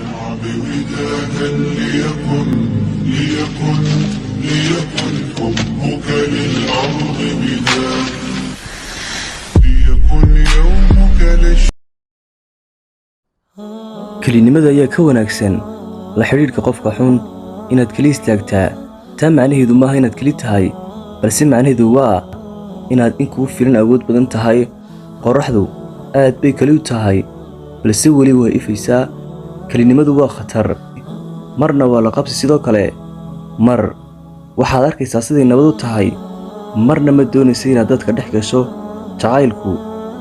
الشعب ودادا ليكن حبك للأرض وداد ليكن يومك kelinimada ayaa ka wanaagsan la xiriirka qofka xun inaad kali istaagtaa taa macnaheedu maaha inaad kali tahay balse macnaheedu waa inaad in kugu filan awood badan tahay qorraxdu aad bay kali u tahay balse weli way ifaysaa kelinimadu waa khatar marna waa la qabsi sidoo kale mar waxaad arkaysaa siday nabad u tahay marna ma doonaysa inaad dadka dhex gasho jacaylku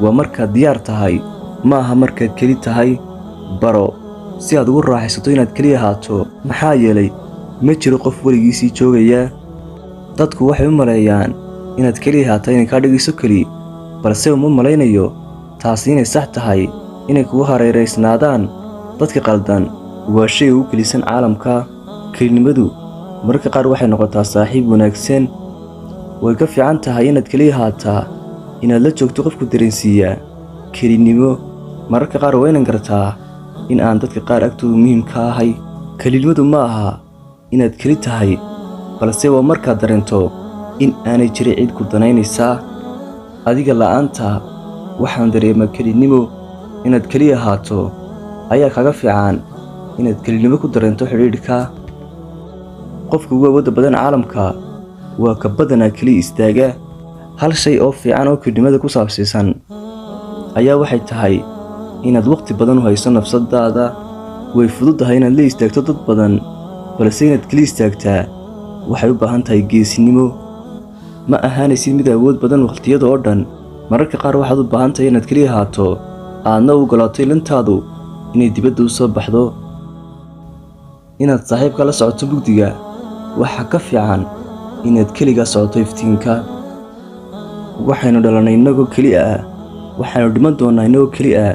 waa markaad diyaar tahay maaha markaad keli tahay baro si aad ugu raaxaysato inaad keli ahaato maxaa yeelay ma jiro qof weligiisii joogaya dadku waxay u maleeyaan inaad keli ahaato inay kaa dhigayso keli balse uma malaynayo taasi inay sax tahay inay kugu hareeraysnaadaan dadka qaldan waa shay ugu kelisan caalamka kelinimadu mararka qaar waxay noqotaa saaxiib wanaagsan way ka fiican tahay inaad keli ahaataa inaad la joogto qofku dareensiiyaa kelinimo mararka qaar waa inan gartaa in aan dadka qaar agtooda muhiim ka ahay kelinimadu ma aha inaad keli tahay balse waa markaad dareento in aanay jirin cid ku danaynaysaa adiga la'aanta waxaan dareemaa kelinimo inaad keli ahaato ayaa kaga fiican inaad kelinimo ku dareento xidhiidhka qofka ugu awoodda badan caalamka waa ka badanaa keli istaaga hal shay oo fiican oo kelinimada ku saabsiisan ayaa waxay tahay inaad waqti badan u hayso nafsadaada way fududahay inaad la istaagto dad badan balse inaad keli istaagtaa waxay u baahan tahay geesinimo ma ahaanaysid mid awood badan waqtiyada oo dhan mararka qaar waxaad u baahan tahay inaad keli ahaato aadna u ogolaato ilintaadu inay dibadda u soo baxdo inaad saaxiibka la socoto mugdiga waxaa ka fiican inaad keligaa socoto iftiinka waxaynu dhalannay innagoo keli ah waxaynu dhiman doonnaa innagoo keli ah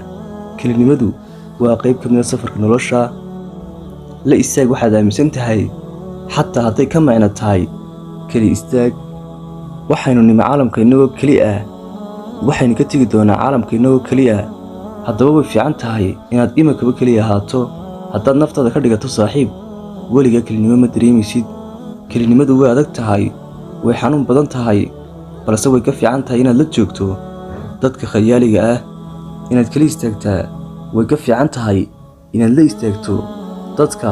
kelinimadu waa qayb ka mida safarka nolosha la istaag waxaad aaminsan tahay xataa hadday ka macno tahay keli istaag waxaynu nimi caalamka innagoo keli ah waxaynu ka tegi doonaa caalamka innagoo keli ah haddaba way fiican tahay inaad imakaba keli ahaato haddaad naftaada ka dhigato saaxiib weligaa kelinimo ma dareemaysid kelinimadu way adag tahay way xanuun badan tahay balse way ka fiican tahay inaad la joogto dadka khayaaliga ah inaad keli istaagtaa way ka fiican tahay inaad la istaagto dadka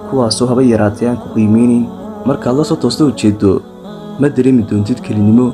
kuwaasoo haba yaraatay aan ku qiimaynin markaad la soo toosta ujeeddo ma dareemi doontid kelinimo